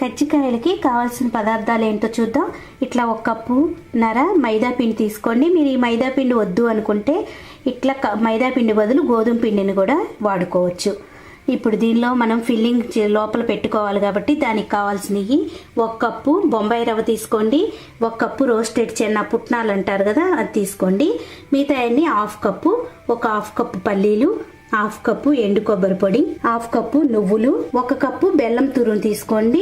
కజ్జికాయలకి కావాల్సిన పదార్థాలు ఏంటో చూద్దాం. ఇట్లా 1 కప్పున్నర మైదా పిండి తీసుకోండి. మీరు ఈ మైదా పిండి వద్దు అనుకుంటే ఇట్లా మైదా పిండి బదులు గోధుమ పిండిని కూడా వాడుకోవచ్చు. ఇప్పుడు దీనిలో మనం ఫిల్లింగ్ లోపల పెట్టుకోవాలి కాబట్టి దానికి కావాల్సినవి 1 కప్పు బొంబాయి రవ్వ తీసుకోండి. 1 కప్పు రోస్టెడ్ చెన్న పుట్నాలు అంటారు కదా, అది తీసుకోండి. మిగతా అన్ని 1/2 కప్పు, 1/2 కప్పు పల్లీలు, 1/2 కప్పు ఎండు కొబ్బరి పొడి, 1/2 కప్పు నువ్వులు, 1 కప్పు బెల్లం తురుము తీసుకోండి.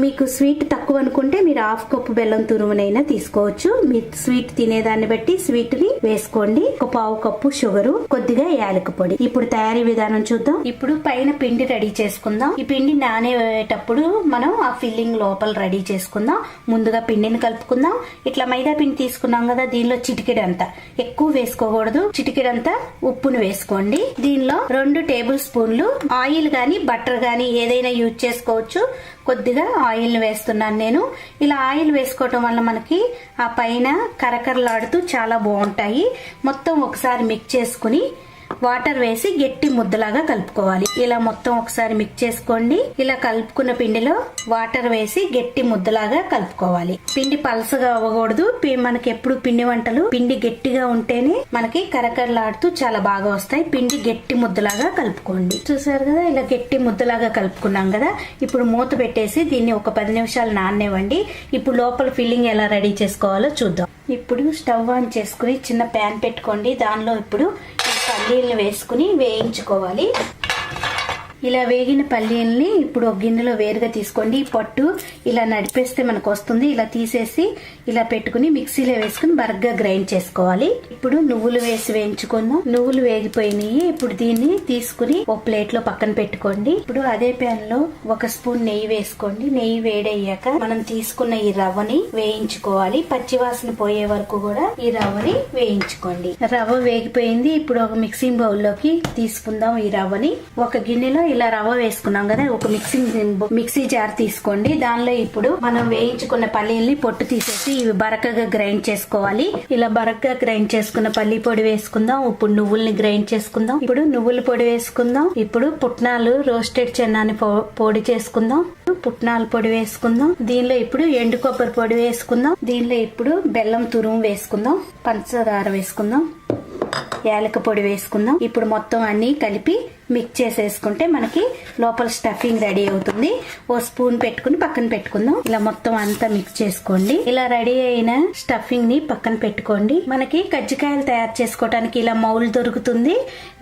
మీకు స్వీట్ తక్కువ అనుకుంటే మీరు 1/2 కప్పు బెల్లం తురుమునైనా తీసుకోవచ్చు. మీ స్వీట్ తినేదాన్ని బట్టి స్వీట్ ని వేసుకోండి. 1/4 కప్పు షుగరు, కొద్దిగా యాలక పొడి. ఇప్పుడు తయారీ విధానం చూద్దాం. ఇప్పుడు పైన పిండి రెడీ చేసుకుందాం. ఈ పిండి నానేటప్పుడు మనం ఆ ఫిల్లింగ్ లోపల రెడీ చేసుకుందాం. ముందుగా పిండిని కలుపుకుందాం. ఇట్లా మైదా పిండి తీసుకున్నాం కదా, దీనిలో చిటికెడంతా, ఎక్కువ వేసుకోకూడదు, చిటికెడంతా ఉప్పును వేసుకోండి. దీనిలో 2 టేబుల్ స్పూన్లు ఆయిల్ గాని బటర్ గాని ఏదైనా యూజ్ చేసుకోవచ్చు. కొద్దిగా ఆయిల్ వేస్తున్నాను నేను. ఇలా ఆయిల్ వేసుకోవటం వల్ల మనకి ఆ పైన కరకరలాడుతూ చాలా బాగుంటాయి. మొత్తం ఒకసారి మిక్స్ చేసుకుని వాటర్ వేసి గట్టి ముద్దలాగా కలుపుకోవాలి. ఇలా మొత్తం ఒకసారి మిక్స్ చేసుకోండి. ఇలా కలుపుకున్న పిండిలో వాటర్ వేసి గట్టి ముద్దలాగా కలుపుకోవాలి. పిండి పలసగా అవ్వకూడదు. మనకి ఎప్పుడు పిండి వంటలు పిండి గట్టిగా ఉంటేనే మనకి కరకరలాడుతూ చాలా బాగా వస్తాయి. పిండి గట్టి ముద్దలాగా కలుపుకోండి. చూసారు కదా, ఇలా గట్టి ముద్దలాగా కలుపుకున్నాం కదా. ఇప్పుడు మూత పెట్టేసి దీన్ని ఒక 10 నిమిషాలు నాననివ్వండి. ఇప్పుడు లోపల ఫిల్లింగ్ ఎలా రెడీ చేసుకోవాలో చూద్దాం. ఇప్పుడు స్టవ్ ఆన్ చేసుకుని చిన్న ప్యాన్ పెట్టుకోండి. దానిలో ఇప్పుడు పల్లీలను వేసుకుని వేయించుకోవాలి. ఇలా వేగిన పల్లీల్ని ఇప్పుడు ఒక గిన్నెలో వేరుగా తీసుకోండి. ఈ పొట్టు ఇలా నడిపేస్తే మనకు వస్తుంది. ఇలా తీసేసి ఇలా పెట్టుకుని మిక్సీలో వేసుకుని బరగ్గా గ్రైండ్ చేసుకోవాలి. ఇప్పుడు నువ్వులు వేసి వేయించుకుందాం. నువ్వులు వేగిపోయినాయి. ఇప్పుడు దీన్ని తీసుకుని ఒక ప్లేట్ లో పక్కన పెట్టుకోండి. ఇప్పుడు అదే ప్యాన్ లో 1 స్పూన్ నెయ్యి వేసుకోండి. నెయ్యి వేడయ్యాక మనం తీసుకున్న ఈ రవ్వని వేయించుకోవాలి. పచ్చివాసన పోయే వరకు కూడా ఈ రవ్వని వేయించుకోండి. రవ్వ వేగిపోయింది. ఇప్పుడు ఒక మిక్సింగ్ బౌల్ లోకి తీసుకుందాం. ఈ రవ్వని ఒక గిన్నెలో ఇలా రవ్వ వేసుకున్నాం కదా, ఒక మిక్సీ జార్ తీసుకోండి. దానిలో ఇప్పుడు మనం వేయించుకున్న పల్లీల్ని పొట్టు తీసేసి ఇవి బరకగా గ్రైండ్ చేసుకోవాలి. ఇలా బరకగా గ్రైండ్ చేసుకున్న పల్లీ పొడి వేసుకుందాం. ఇప్పుడు నువ్వుల్ని గ్రైండ్ చేసుకుందాం. ఇప్పుడు నువ్వుల పొడి వేసుకుందాం. ఇప్పుడు పుట్నాలు రోస్టెడ్ చెన్నాని పొడి చేసుకుందాం. పుట్నాల పొడి వేసుకుందాం. దీనిలో ఇప్పుడు ఎండు కొబ్బరి పొడి వేసుకుందాం. దీనిలో ఇప్పుడు బెల్లం తురుము వేసుకుందాం. పంచదార వేసుకుందాం. యాలక పొడి వేసుకుందాం. ఇప్పుడు మొత్తం అన్ని కలిపి మిక్స్ చేసేసుకుంటే మనకి లోపల స్టఫింగ్ రెడీ అవుతుంది. ఓ స్పూన్ పెట్టుకుని పక్కన పెట్టుకుందాం. ఇలా మొత్తం అంతా మిక్స్ చేసుకోండి. ఇలా రెడీ అయిన స్టఫింగ్ ని పక్కన పెట్టుకోండి. మనకి కజ్జికాయలు తయారు చేసుకోవడానికి ఇలా మౌల్ దొరుకుతుంది.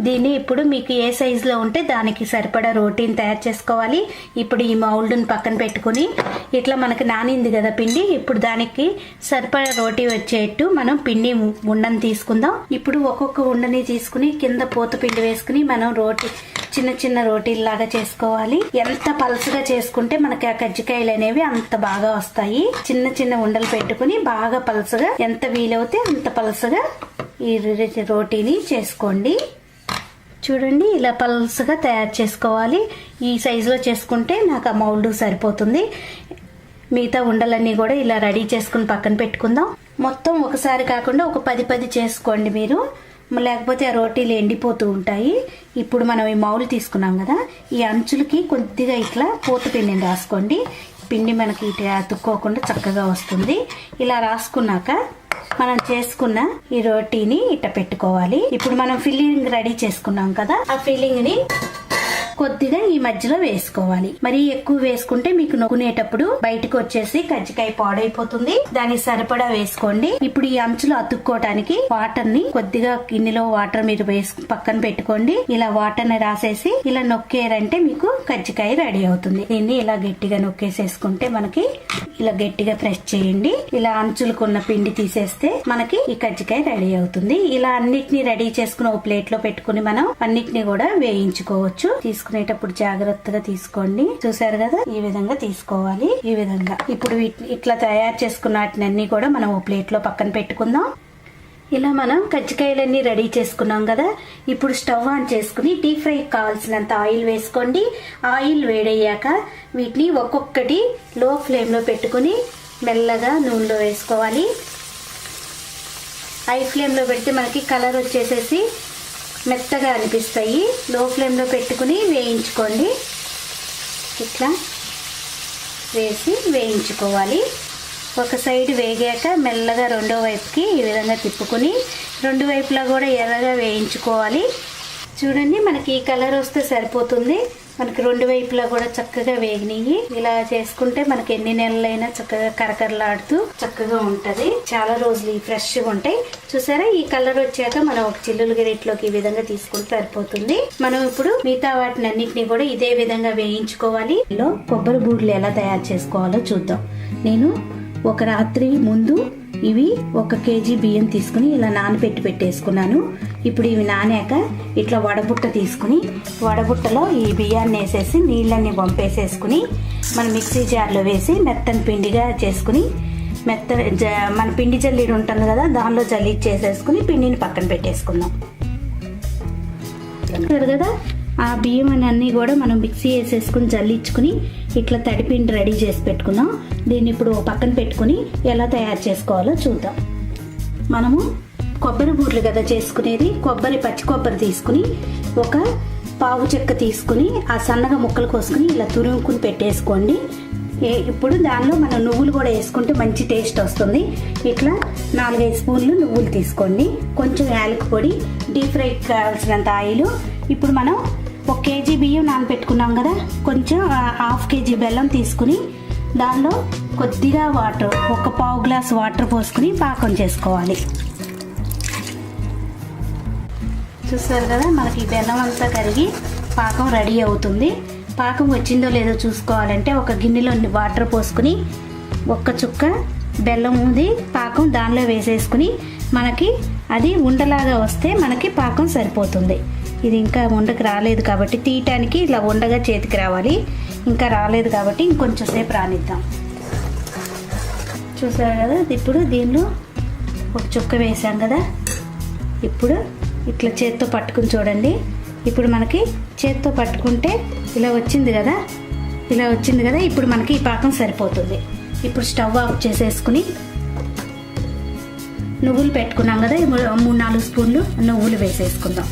దీన్ని ఇప్పుడు మీకు ఏ సైజ్ లో ఉంటే దానికి సరిపడా రోటీని తయారు చేసుకోవాలి. ఇప్పుడు ఈ మౌల్డ్ ని పక్కన పెట్టుకుని ఇట్లా మనకి నానింది కదా పిండి, ఇప్పుడు దానికి సరిపడా రోటీ వచ్చేట్టు మనం పిండి ఉండని తీసుకుందాం. ఇప్పుడు ఒక్కొక్క ఉండని తీసుకుని కింద పూత పిండి వేసుకుని మనం రోటీ చిన్న చిన్న రోటీల్లాగా చేసుకోవాలి. ఎంత పలసగా చేసుకుంటే మనకి ఆ కజ్జికాయలు అనేవి అంత బాగా వస్తాయి. చిన్న చిన్న ఉండలు పెట్టుకుని బాగా పలసగా, ఎంత వీలవుతే అంత పలసగా ఈ రోటీని చేసుకోండి. చూడండి, ఇలా పలసగా తయారు చేసుకోవాలి. ఈ సైజులో చేసుకుంటే నాకు ఆ మౌల్డ్ సరిపోతుంది. మిగతా ఉండలన్నీ కూడా ఇలా రెడీ చేసుకుని పక్కన పెట్టుకుందాం. మొత్తం ఒకసారి కాకుండా ఒక 10 చేసుకోండి మీరు, లేకపోతే ఆ రోటీలు ఎండిపోతూ ఉంటాయి. ఇప్పుడు మనం ఈ మౌలు తీసుకున్నాం కదా, ఈ అంచులకి కొద్దిగా ఇట్లా పూత పిండిని రాసుకోండి. పిండి మనకి ఇట్లా అతుక్కోకుండా చక్కగా వస్తుంది. ఇలా రాసుకున్నాక మనం చేసుకున్న ఈ రోటీని ఇట్లా పెట్టుకోవాలి. ఇప్పుడు మనం ఫిల్లింగ్ రెడీ చేసుకున్నాం కదా, ఆ ఫిల్లింగ్ ని కొద్దిగా ఈ మధ్యలో వేసుకోవాలి. మరి ఎక్కువ వేసుకుంటే మీకు నొక్కునేటప్పుడు బయటకు వచ్చేసి కజ్జికాయ పాడైపోతుంది. దానికి సరిపడా వేసుకోండి. ఇప్పుడు ఈ అంచులు అతుక్కోవటానికి వాటర్ ని కొద్దిగా గిన్నెలో వాటర్ మీరు పక్కన పెట్టుకోండి. ఇలా వాటర్ ని రాసేసి ఇలా నొక్కేరంటే మీకు కజ్జికాయ రెడీ అవుతుంది. దీన్ని ఇలా గట్టిగా నొక్కేసేసుకుంటే మనకి ఇలా గట్టిగా ప్రెస్ చేయండి. ఇలా అంచులకున్న పిండి తీసేస్తే మనకి ఈ కజ్జికాయ రెడీ అవుతుంది. ఇలా అన్నిటిని రెడీ చేసుకుని ఒక ప్లేట్ లో పెట్టుకుని మనం అన్నిటిని కూడా వేయించుకోవచ్చు. తీసుకునేటప్పుడు జాగ్రత్తగా తీసుకోండి. చూసారు కదా, ఈ విధంగా తీసుకోవాలి. ఈ విధంగా ఇప్పుడు ఇట్లా తయారు చేసుకున్న వాటిని కూడా మనం ఓ ప్లేట్ లో పక్కన పెట్టుకుందాం. ఇలా మనం కజ్జికాయలన్నీ రెడీ చేసుకున్నాం కదా. ఇప్పుడు స్టవ్ ఆన్ చేసుకుని డీప్ ఫ్రై కావాల్సినంత ఆయిల్ వేసుకోండి. ఆయిల్ వేడయ్యాక వీటిని ఒక్కొక్కటి లో ఫ్లేమ్ లో పెట్టుకుని మెల్లగా నూనెలో వేసుకోవాలి. హై ఫ్లేమ్ లో పెడితే మనకి కలర్ వచ్చేసేసి మెత్తగా అనిపిస్తాయి. లో ఫ్లేమ్ లో పెట్టుకుని వేయించుకోండి. ఇట్లా వేసి వేయించుకోవాలి. ఒక సైడ్ వేగాక మెల్లగా రెండో వైపుకి ఈ విధంగా తిప్పుకొని రెండు వైపులా కూడా ఎర్రగా వేయించుకోవాలి. చూడండి, మనకి ఈ కలర్ వస్తే సరిపోతుంది. మనకి రెండు వైపులా కూడా చక్కగా వేగినాయి. ఇలా చేసుకుంటే మనకి ఎన్ని నెలలైనా చక్కగా కరకరలాడుతూ చక్కగా ఉంటది. చాలా రోజులు ఫ్రెష్గా ఉంటాయి. చూసారా, ఈ కలర్ వచ్చాక మనం ఒక చిల్లులు గరిటలోకి ఈ విధంగా తీసుకుంటే సరిపోతుంది. మనం ఇప్పుడు మిగతా వాటిని అన్నిటినీ కూడా ఇదే విధంగా వేయించుకోవాలి. కొబ్బరి బూరెలు ఎలా తయారు చేసుకోవాలో చూద్దాం. నేను ఒక రాత్రి ముందు ఇవి 1 కేజీ బియ్యం తీసుకుని ఇలా నానబెట్టి పెట్టేసుకున్నాను. ఇప్పుడు ఇవి నానాక ఇట్లా వడబుట్ట తీసుకుని వడబుట్టలో ఈ బియ్యాన్ని వేసేసి నీళ్ళన్ని వంపేసేసుకుని మన మిక్సీ జార్లో వేసి మెత్తని పిండిగా చేసుకుని మన పిండి జల్లీడు ఉంటుంది కదా, దానిలో జల్లిచ్చేసేసుకుని పిండిని పక్కన పెట్టేసుకుందాం కదా. ఆ బియ్యం అన్నీ కూడా మనం మిక్సీ వేసేసుకుని జల్లించుకుని ఇట్లా తడిపిండి రెడీ చేసి పెట్టుకుందాం. దీన్ని ఇప్పుడు పక్కన పెట్టుకుని ఎలా తయారు చేసుకోవాలో చూద్దాం. మనము కొబ్బరి బూరెలు కదా చేసుకునేది. పచ్చి కొబ్బరి తీసుకుని ఒక పావు చెక్క తీసుకుని ఆ సన్నగా ముక్కలు కోసుకుని ఇలా తురుముకుని పెట్టేసుకోండి. ఇప్పుడు దానిలో మనం నువ్వులు కూడా వేసుకుంటే మంచి టేస్ట్ వస్తుంది. ఇట్లా 4-5 స్పూన్లు నువ్వులు తీసుకోండి. కొంచెం యాలక పొడి, డీప్ ఫ్రైకి కావాల్సినంత ఆయిల్. ఇప్పుడు మనం 1 కేజీ బియ్యం నానబెట్టుకున్నాం కదా, కొంచెం 1/2 కేజీ బెల్లం తీసుకుని దానిలో కొద్దిగా వాటర్, 1 పావు గ్లాస్ వాటర్ పోసుకుని పాకం చేసుకోవాలి. చూస్తారు కదా, మనకి బెల్లం అంతా కరిగి పాకం రెడీ అవుతుంది. పాకం వచ్చిందో లేదో చూసుకోవాలంటే ఒక గిన్నెలో వాటర్ పోసుకుని 1 చుక్క బెల్లం ఉంది పాకం దానిలో వేసేసుకుని మనకి అది ఉండలాగా వస్తే మనకి పాకం సరిపోతుంది. ఇది ఇంకా ఉండకు రాలేదు కాబట్టి తీయటానికి ఇలా ఉండగా చేతికి రావాలి. ఇంకా రాలేదు కాబట్టి ఇంకొంచెం సేపు రానిద్దాం. చూసారు కదా, ఇప్పుడు దీనిలో 1 చుక్క వేసాం కదా. ఇప్పుడు ఇట్లా చేత్తో పట్టుకుని చూడండి. ఇప్పుడు మనకి చేత్తో పట్టుకుంటే ఇలా వచ్చింది కదా, ఇప్పుడు మనకి ఈ పాకం సరిపోతుంది. ఇప్పుడు స్టవ్ ఆఫ్ చేసేసుకుని నువ్వులు పెట్టుకున్నాం కదా, 3-4 స్పూన్లు నువ్వులు వేసేసుకుందాం.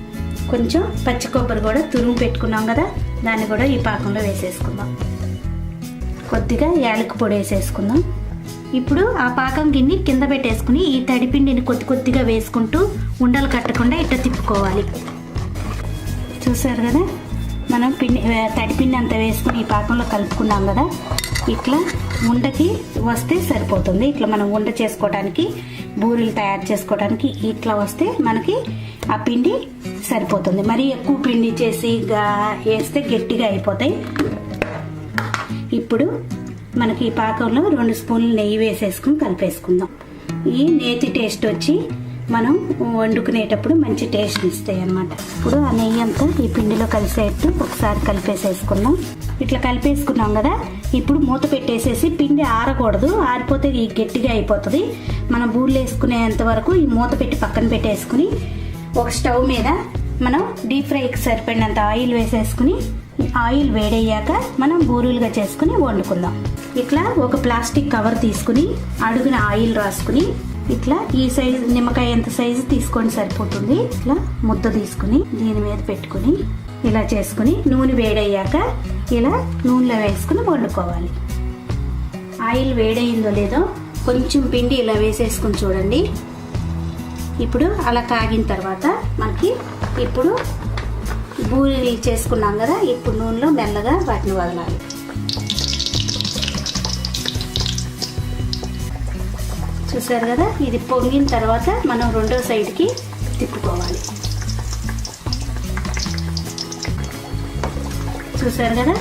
కొంచెం పచ్చి కొబ్బరి కూడా తురుము పెట్టుకున్నాం కదా, దాన్ని కూడా ఈ పాకంలో వేసేసుకుందాం. కొద్దిగా యాలక పొడి వేసేసుకుందాం. ఇప్పుడు ఆ పాకం గిన్నె కింద పెట్టేసుకుని ఈ తడిపిండిని కొద్దిగా వేసుకుంటూ ఉండలు కట్టకుండా ఇట్లా తిప్పుకోవాలి. చూసారు కదా, మనం తడిపిండి అంతా వేసుకుని ఈ పాకంలో కలుపుకున్నాం కదా. ఇట్లా ఉండకి వస్తే సరిపోతుంది. ఇట్లా మనం ఉండ చేసుకోవడానికి, బూరెలు తయారు చేసుకోవడానికి ఇట్లా వస్తే మనకి ఆ పిండి సరిపోతుంది. మరి ఎక్కువ పిండి చేసి వేస్తే గట్టిగా అయిపోతాయి. ఇప్పుడు మనకి ఈ పాకంలో 2 స్పూన్లు నెయ్యి వేసేసుకుని కలిపేసుకుందాం. ఈ నేతి టేస్ట్ వచ్చి మనం వండుకునేటప్పుడు మంచి టేస్ట్ ఇస్తాయి అన్నమాట. ఇప్పుడు ఆ నెయ్యి అంతా ఈ పిండిలో కలిసేట్టు ఒకసారి కలిపేసేసుకుందాం. ఇట్లా కలిపేసుకున్నాం కదా, ఇప్పుడు మూత పెట్టేసేసి పిండి ఆరకూడదు, ఆరిపోతే ఈ గట్టిగా అయిపోతుంది. మనం బూరెలు వేసుకునేంత వరకు ఈ మూత పెట్టి పక్కన పెట్టేసుకుని ఒక స్టవ్ మీద మనం డీప్ ఫ్రైకి సరిపడినంత ఆయిల్ వేసేసుకుని ఆయిల్ వేడయ్యాక మనం బూరెలుగా చేసుకుని వండుకుందాం. ఇట్లా ఒక ప్లాస్టిక్ కవర్ తీసుకుని అడుగున ఆయిల్ రాసుకుని ఇట్లా ఈ సైజు నిమ్మకాయ ఎంత సైజు తీసుకొని సరిపోతుంది. ఇట్లా ముద్ద తీసుకుని దీని మీద పెట్టుకుని ఇలా చేసుకుని నూనె వేడయ్యాక ఇలా నూనెలో వేసుకుని వండుకోవాలి. ఆయిల్ వేడయిందో లేదో కొంచెం పిండి ఇలా వేసేసుకుని చూడండి. ఇప్పుడు అలా కాగిన తర్వాత మనకి ఇప్పుడు బూరెలు చేసుకున్నాం కదా, ఇప్పుడు నూనెలో మెల్లగా వాటిని వదలాలి. చూసారు కదా, ఇది పొంగిన తర్వాత మనం రెండో సైడ్కి తిప్పుకోవాలి. చూసారు కదా,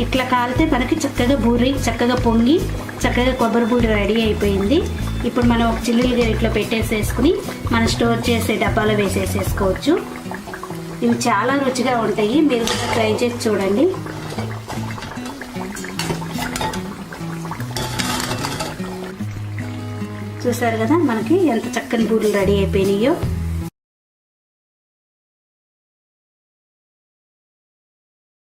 ఇట్లా కాలితే మనకి చక్కగా బూరి చక్కగా పొంగి చక్కగా కొబ్బరి బూరి రెడీ అయిపోయింది. ఇప్పుడు మనం ఒక చిల్లులుగా ఇట్లా పెట్టేసేసుకుని మనం స్టోర్ చేసే డబ్బాలో వేసేసేసుకోవచ్చు. ఇవి చాలా రుచిగా ఉంటాయి, మీరు ట్రై చేసి చూడండి. చూసారు కదా మనకి ఎంత చక్కని బూరెలు రెడీ అయిపోయినాయో.